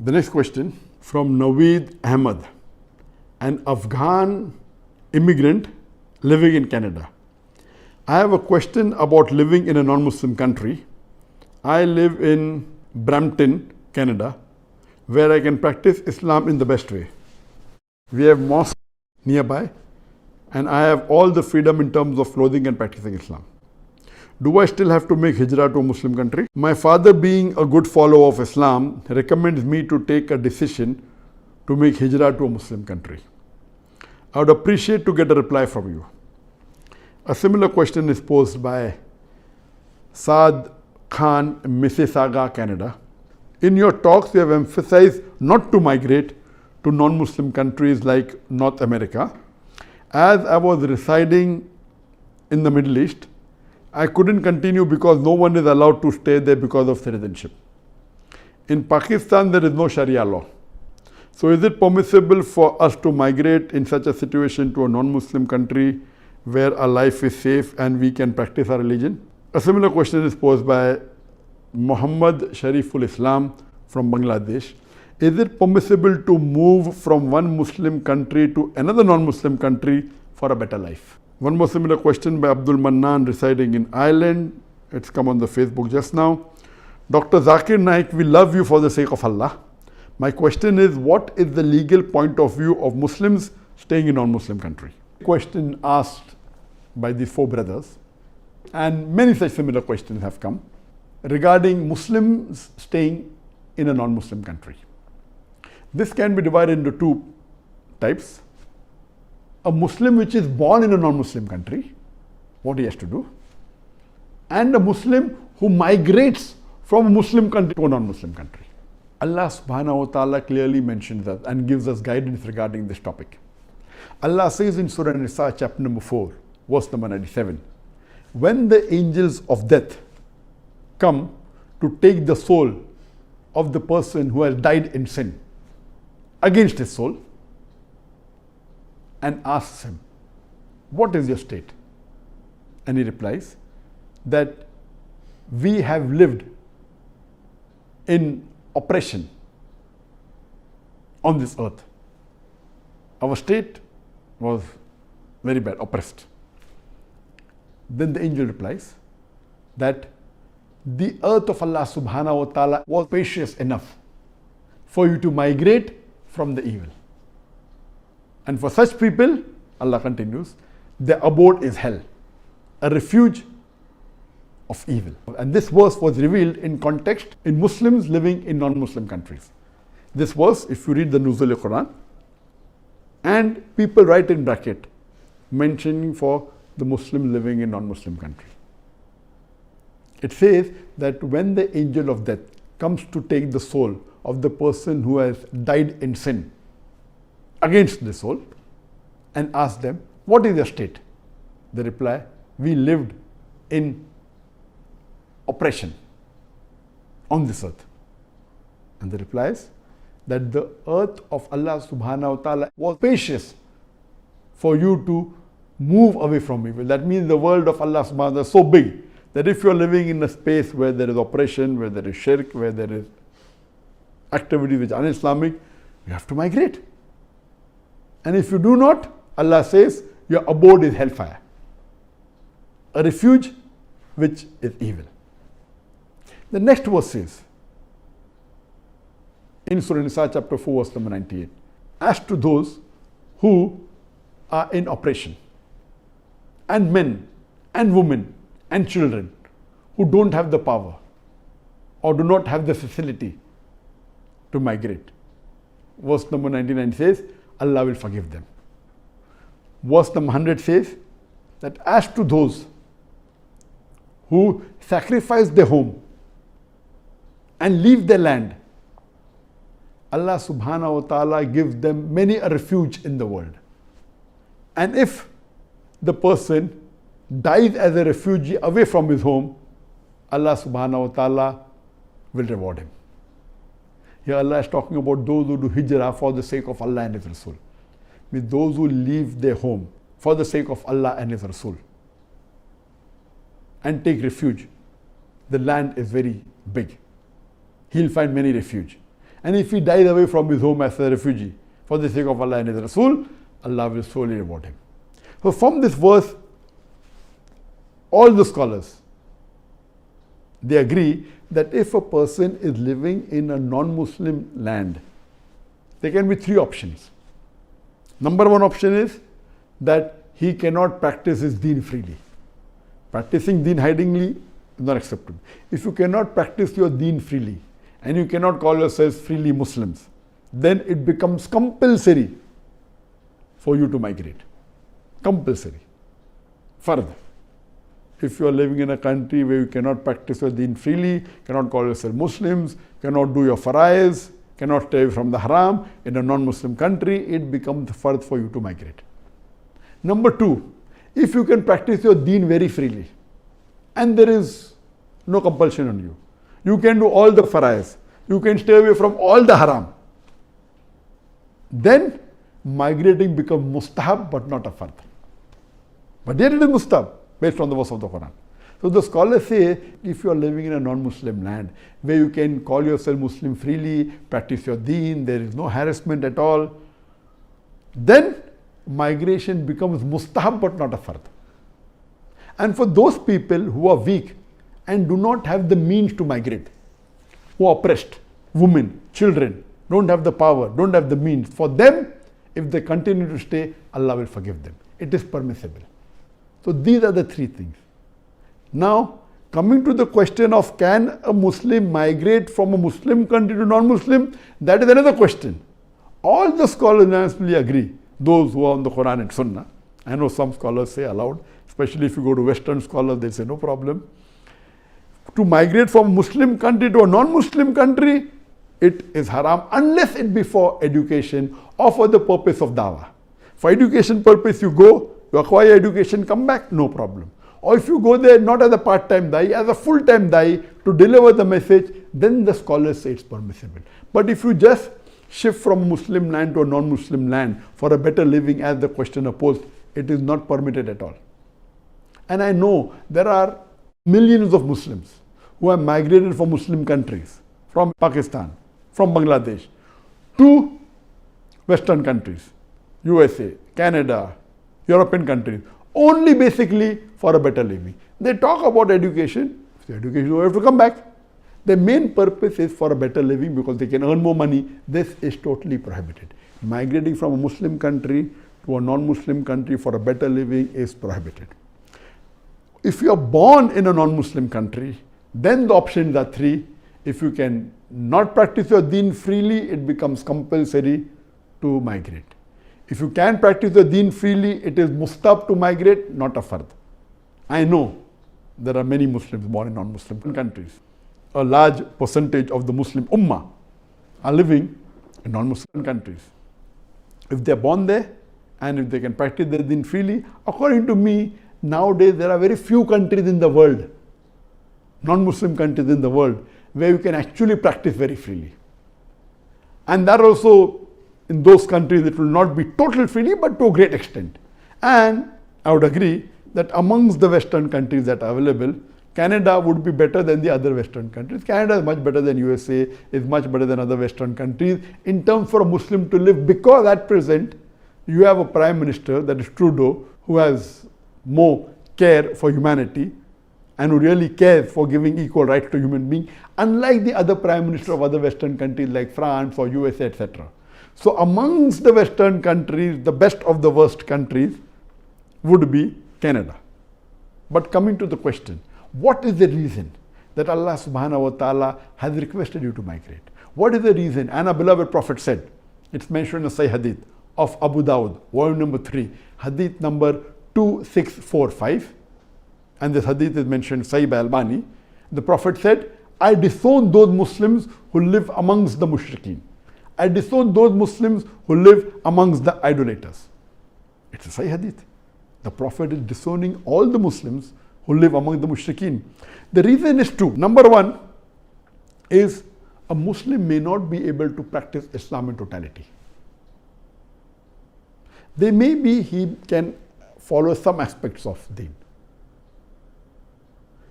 The next question from Naveed Ahmed, an Afghan immigrant living in Canada. I have a question about living in a non-Muslim country. I live in Brampton, Canada, where I can practice Islam in the best way. We have mosques nearby, and I have all the freedom in terms of clothing and practicing Islam. Do I still have to make hijrah to a Muslim country? My father, being a good follower of Islam, recommends me to take a decision to make hijrah to a Muslim country. I would appreciate to get a reply from you. A similar question is posed by Saad Khan, Mississauga, Canada. In your talks, you have emphasized not to migrate to non-Muslim countries like North America. As I was residing in the Middle East, I couldn't continue because no one is allowed to stay there because of citizenship. In Pakistan, there is no Sharia law. So is it permissible for us to migrate in such a situation to a non-Muslim country where our life is safe and we can practice our religion? A similar question is posed by Mohammed Shariful Islam from Bangladesh. Is it permissible to move from one Muslim country to another non-Muslim country for a better life? One more similar question by Abdul Mannan residing in Ireland. It's come on the Facebook just now. Dr. Zakir Naik, we love you for the sake of Allah. My question is, what is the legal point of view of Muslims staying in non-Muslim country? Question asked by these four brothers, and many such similar questions have come regarding Muslims staying in a non-Muslim country. This can be divided into two types. A Muslim which is born in a non-Muslim country, what he has to do, and a Muslim who migrates from a Muslim country to a non-Muslim country. Allah subhanahu wa ta'ala clearly mentions that and gives us guidance regarding this topic. Allah says in Surah Nisa chapter number 4, verse number 97, when the angels of death come to take the soul of the person who has died in sin against his soul, and asks him, what is your state? And he replies that we have lived in oppression on this earth. Our state was very bad, oppressed. Then the angel replies that the earth of Allah subhanahu wa ta'ala was spacious enough for you to migrate from the evil. And for such people, Allah continues, their abode is hell, a refuge of evil. And this verse was revealed in context in Muslims living in non-Muslim countries. This verse, if you read the Nuzul Quran, and people write in bracket, mentioning for the Muslim living in non-Muslim country. It says that when the angel of death comes to take the soul of the person who has died in sin against the soul, and ask them, what is your state? They reply, we lived in oppression on this earth. And the reply is that the earth of Allah subhanahu wa ta'ala was spacious for you to move away from evil. That means the world of Allah subhanahu wa ta'ala is so big that if you are living in a space where there is oppression, where there is shirk, where there is activity which is un-Islamic, you have to migrate. And if you do not, Allah says, your abode is hellfire, a refuge which is evil. The next verse says, in Surah Nisa chapter 4 verse number 98, as to those who are in oppression, and men and women and children who don't have the power or do not have the facility to migrate, verse number 99 says, Allah will forgive them. Verse number 100 says that as to those who sacrifice their home and leave their land, Allah subhanahu wa ta'ala gives them many a refuge in the world. And if the person dies as a refugee away from his home, Allah subhanahu wa ta'ala will reward him. Here Allah is talking about those who do hijrah for the sake of Allah and His Rasul. Means those who leave their home for the sake of Allah and His Rasul and take refuge. The land is very big. He'll find many refuge. And if he dies away from his home as a refugee for the sake of Allah and His Rasul, Allah will surely reward him. So from this verse, all the scholars, they agree that if a person is living in a non-Muslim land, there can be three options. Number one option is that he cannot practice his deen freely. Practicing deen hidingly is not acceptable. If you cannot practice your deen freely and you cannot call yourselves freely Muslims, then it becomes compulsory for you to migrate. Compulsory. Further, if you are living in a country where you cannot practice your deen freely, cannot call yourself Muslims, cannot do your faraiz, cannot stay away from the haram in a non-Muslim country, it becomes fard for you to migrate. Number two, if you can practice your deen very freely and there is no compulsion on you, you can do all the faraiz, you can stay away from all the haram, then migrating becomes mustahab but not a fard. But yet it is mustahab based on the verse of the Quran. So the scholars say, if you are living in a non-Muslim land where you can call yourself Muslim freely, practice your deen, there is no harassment at all, then migration becomes mustahab but not a fard. And for those people who are weak and do not have the means to migrate, who are oppressed, women, children, don't have the power, don't have the means, for them, if they continue to stay, Allah will forgive them. It is permissible. So these are the three things. Now, coming to the question of can a Muslim migrate from a Muslim country to non-Muslim, that is another question. All the scholars unanimously agree, those who are on the Quran and Sunnah. I know some scholars say allowed, especially if you go to Western scholars, they say no problem. To migrate from a Muslim country to a non-Muslim country, it is haram unless it be for education or for the purpose of dawah. For education purpose, you go, you acquire education, come back, no problem. Or if you go there not as a part-time da'i, as a full-time da'i to deliver the message, then the scholars say it's permissible. But if you just shift from Muslim land to a non-Muslim land for a better living as the questioner posed, it is not permitted at all. And I know there are millions of Muslims who have migrated from Muslim countries, from Pakistan, from Bangladesh, to Western countries, USA, Canada, European countries, only basically for a better living. They talk about education, so education you have to come back. The main purpose is for a better living because they can earn more money. This is totally prohibited. Migrating from a Muslim country to a non-Muslim country for a better living is prohibited. If you are born in a non-Muslim country, then the options are three. If you can not practice your deen freely, it becomes compulsory to migrate. If you can practice your deen freely, it is mustahab to migrate, not a fard. I know there are many Muslims born in non-Muslim countries. A large percentage of the Muslim ummah are living in non-Muslim countries. If they are born there and if they can practice their deen freely, according to me, nowadays there are very few countries in the world, non-Muslim countries in the world, where you can actually practice very freely. And that also, in those countries, it will not be total freely, but to a great extent. And I would agree that amongst the Western countries that are available, Canada would be better than the other Western countries. Canada is much better than USA, is much better than other Western countries in terms for a Muslim to live, because at present you have a Prime Minister, that is Trudeau, who has more care for humanity and who really cares for giving equal rights to human beings, unlike the other Prime Minister of other Western countries like France or USA, etc. So amongst the Western countries, the best of the worst countries would be Canada. But coming to the question, what is the reason that Allah subhanahu wa ta'ala has requested you to migrate? What is the reason? And our beloved Prophet said, it's mentioned in the Sahih Hadith of Abu Dawud, volume number 3, Hadith number 2645. And this Hadith is mentioned Sahih by Albani. The Prophet said, I disown those Muslims who live amongst the mushrikeen. I disown those Muslims who live amongst the idolaters. It's a Sahih Hadith. The Prophet is disowning all the Muslims who live among the mushrikeen. The reason is two. Number one is a Muslim may not be able to practice Islam in totality. They may be, he can follow some aspects of deen.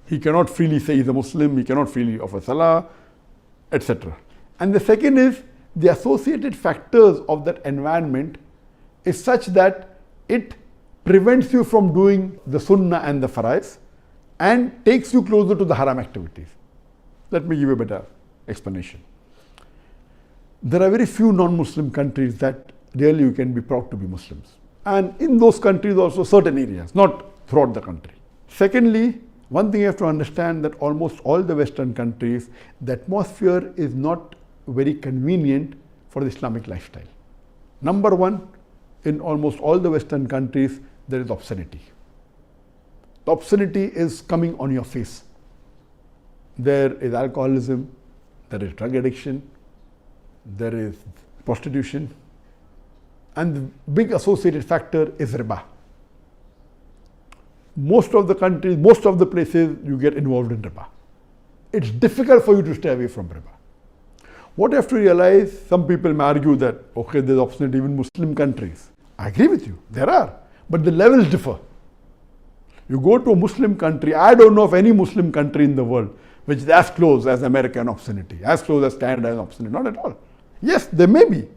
He cannot freely say he's a Muslim, he cannot freely offer salah, etc. And the second is the associated factors of that environment is such that it prevents you from doing the sunnah and the farais and takes you closer to the haram activities. Let me give you a better explanation. There are very few non-Muslim countries that really you can be proud to be Muslims. And in those countries also certain areas, not throughout the country. Secondly, one thing you have to understand that almost all the Western countries, the atmosphere is not very convenient for the Islamic lifestyle. Number one, in almost all the Western countries, there is obscenity. The obscenity is coming on your face. There is alcoholism, there is drug addiction, there is prostitution, and the big associated factor is riba. Most of the countries, most of the places you get involved in riba. It's difficult for you to stay away from riba. What you have to realize, some people may argue that, okay, there's obscenity even in Muslim countries. I agree with you, there are, but the levels differ. You go to a Muslim country, I don't know of any Muslim country in the world which is as close as American obscenity, as close as Canada and obscenity, not at all. Yes, there may be.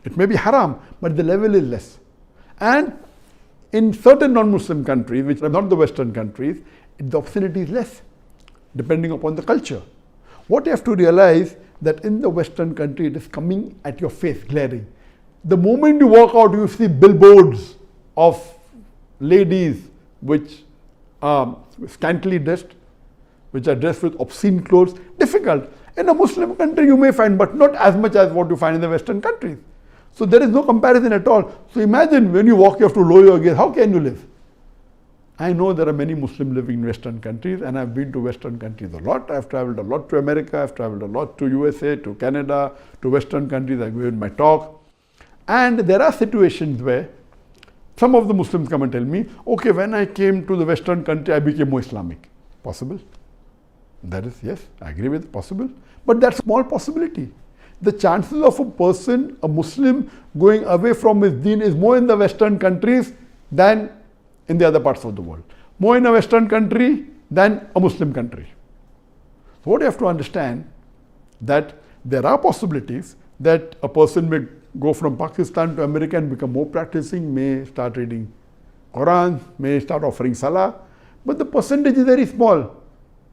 It may be haram, but the level is less. And in certain non-Muslim countries, which are not the Western countries, the obscenity is less, depending upon the culture. What you have to realize that in the Western country, it is coming at your face, glaring. The moment you walk out, you see billboards of ladies which are scantily dressed, which are dressed with obscene clothes. Difficult. In a Muslim country, you may find, but not as much as what you find in the Western countries. So there is no comparison at all. So imagine when you walk, you have to lower your gaze. How can you live? I know there are many Muslims living in Western countries, and I've been to Western countries a lot. I've traveled a lot to America, I've traveled a lot to USA, to Canada, to Western countries. I've given my talk. And there are situations where some of the Muslims come and tell me, okay, when I came to the Western country, I became more Islamic. Possible? That is, yes, I agree with it, possible. But that's a small possibility. The chances of a person, a Muslim, going away from his deen is more in the Western countries than in the other parts of the world. More in a Western country than a Muslim country. So what you have to understand, that there are possibilities that a person may go from Pakistan to America and become more practicing, may start reading Quran, may start offering Salah, but the percentage is very small.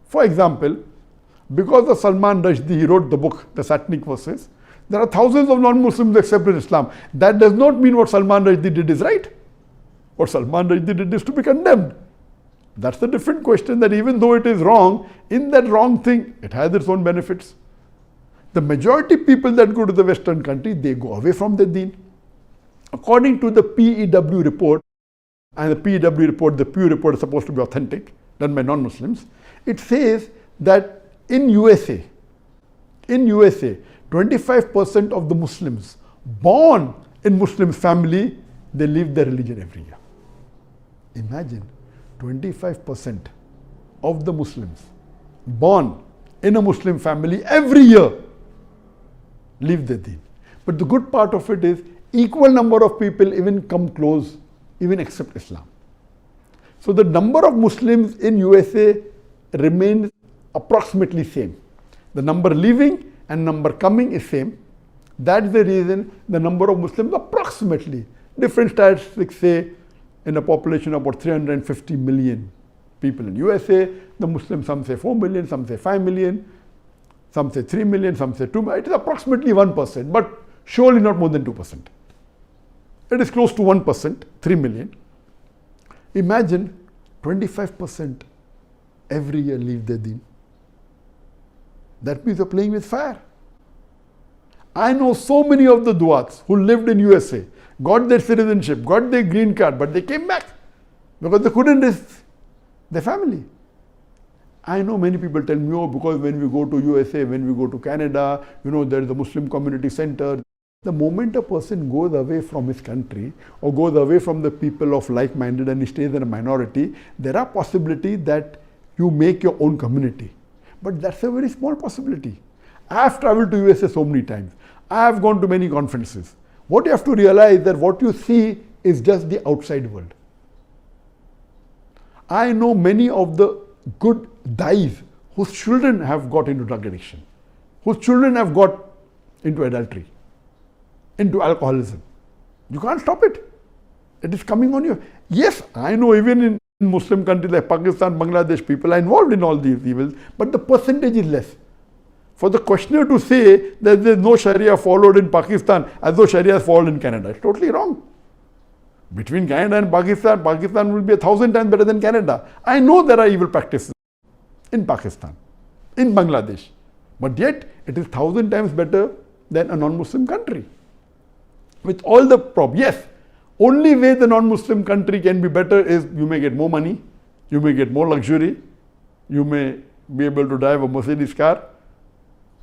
For example, because of Salman Rushdie, he wrote the book, The Satanic Verses, there are thousands of non-Muslims accepted Islam. That does not mean what Salman Rushdie did is right. What Salman Rushdie did is to be condemned. That's the different question, that even though it is wrong, in that wrong thing, it has its own benefits. The majority of people that go to the Western country, they go away from the deen. According to the PEW report, and the PEW report, the Pew report is supposed to be authentic, done by non-Muslims, it says that in USA, 25% of the Muslims born in Muslim family, they leave their religion every year. Imagine 25% of the Muslims born in a Muslim family every year leave their deen. But the good part of it is equal number of people even come close, even accept Islam. So the number of Muslims in USA remains approximately same. The number leaving and number coming is same. That's the reason the number of Muslims approximately, different statistics say in a population of about 350 million people in USA, the Muslims, some say 4 million, some say 5 million, some say 3 million, some say 2 million. It is approximately 1%, but surely not more than 2%. It is close to 1%, 3 million. Imagine 25% every year leave their deen. That means you're playing with fire. I know so many of the duats who lived in USA, got their citizenship, got their green card, but they came back because they couldn't risk their family. I know many people tell me, oh, because when we go to USA, when we go to Canada, there is a Muslim community center. The moment a person goes away from his country or goes away from the people of like-minded and stays in a minority, there are possibilities that you make your own community. But that's a very small possibility. I have traveled to USA so many times. I have gone to many conferences. What you have to realize that what you see is just the outside world. I know many of the good dais whose children have got into drug addiction. whose children have got into adultery, into alcoholism. You can't stop it. It is coming on you. Yes, I know even in Muslim countries like Pakistan, Bangladesh, people are involved in all these evils, but the percentage is less. For the questioner to say that there is no Sharia followed in Pakistan as though Sharia is followed in Canada, it's totally wrong. Between Canada and Pakistan, Pakistan will be 1,000 times better than Canada. I know there are evil practices in Pakistan, in Bangladesh, but yet it is 1,000 times better than a non-Muslim country. With all the problems, yes, only way the non-Muslim country can be better is you may get more money, you may get more luxury, you may be able to drive a Mercedes car,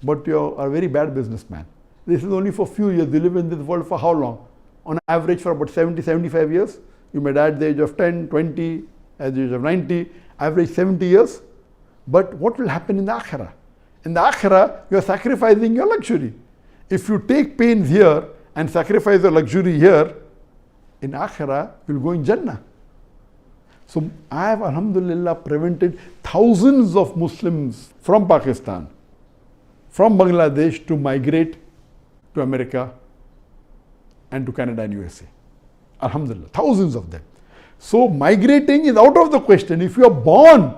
but you are a very bad businessman. This is only for a few years. You live in this world for how long? On average for about 70, 75 years. You may die at the age of 10, 20, at the age of 90, average 70 years. But what will happen in the Akhirah? In the Akhirah, you are sacrificing your luxury. If you take pains here and sacrifice your luxury here, in Akhirah, you will go in Jannah. So I have, alhamdulillah, prevented thousands of Muslims from Pakistan, from Bangladesh to migrate to America and to Canada and USA. Alhamdulillah, thousands of them. So migrating is out of the question. If you are born,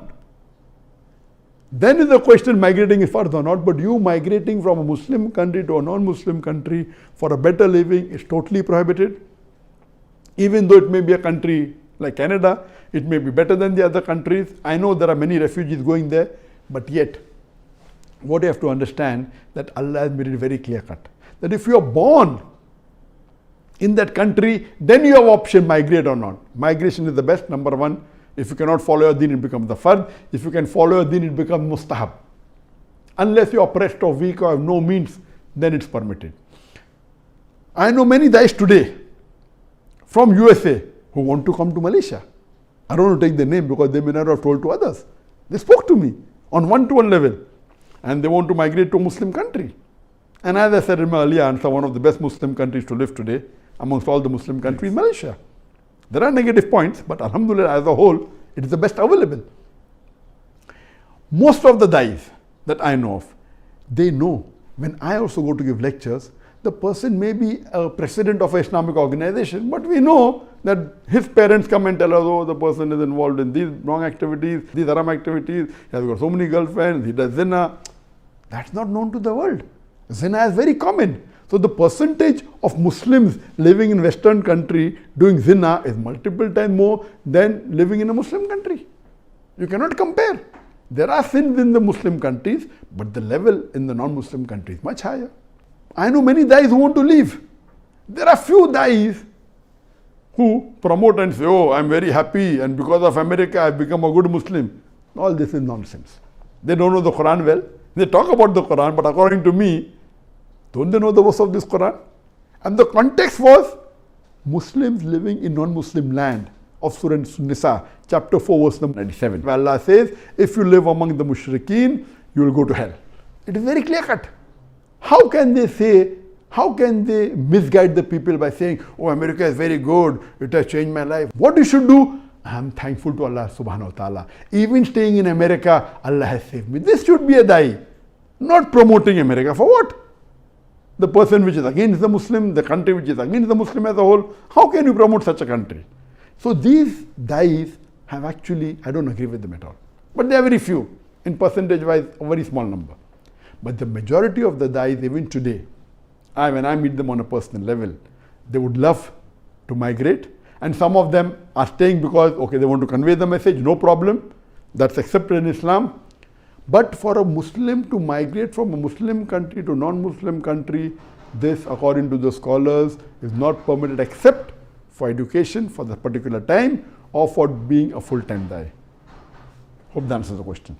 then is the question migrating is further or not. But you migrating from a Muslim country to a non-Muslim country for a better living is totally prohibited. Even though it may be a country like Canada, it may be better than the other countries. I know there are many refugees going there, but yet, what you have to understand that Allah has made it very clear cut. That if you are born in that country, then you have option migrate or not. Migration is the best, number one. If you cannot follow your deen, it becomes the fard. If you can follow your deen, it becomes mustahab. Unless you are oppressed or weak or have no means, then it's permitted. I know many guys today from USA who want to come to Malaysia. I don't want to take their name because they may not have told to others. They spoke to me on one-to-one level and they want to migrate to a Muslim country. And as I said in my earlier answer, one of the best Muslim countries to live today amongst all the Muslim countries, Malaysia. There are negative points, but alhamdulillah, as a whole, it is the best available. Most of the dais that I know of, they know when I also go to give lectures, the person may be a president of an Islamic organization, but we know that his parents come and tell us, oh, the person is involved in these wrong activities, these haram activities, he has got so many girlfriends, he does zina. That's not known to the world. Zina is very common. So the percentage of Muslims living in Western country doing zina is multiple times more than living in a Muslim country. You cannot compare. There are sins in the Muslim countries, but the level in the non-Muslim countries is much higher. I know many dais who want to leave. There are few dais who promote and say, oh, I'm very happy and because of America I've become a good Muslim. All this is nonsense. They don't know the Quran well. They talk about the Quran, but according to me, don't they know the verse of this Quran? And the context was Muslims living in non-Muslim land of Surah Nisa, chapter 4, verse number 97. Where Allah says, if you live among the mushrikeen, you will go to hell. It is very clear cut. How can they say, how can they misguide the people by saying, oh, America is very good, it has changed my life. What you should do? I am thankful to Allah subhanahu wa ta'ala. Even staying in America, Allah has saved me. This should be a dai. Not promoting America. For what? The person which is against the Muslim, the country which is against the Muslim as a whole, how can you promote such a country? So these dais have actually, I don't agree with them at all. But they are very few, in percentage wise, a very small number. But the majority of the dais, even today, when I meet them on a personal level, they would love to migrate. And some of them are staying because, okay, they want to convey the message, no problem. That's accepted in Islam. But for a Muslim to migrate from a Muslim country to non-Muslim country, this, according to the scholars, is not permitted except for education for the particular time or for being a full-time dai. Hope that answers the question.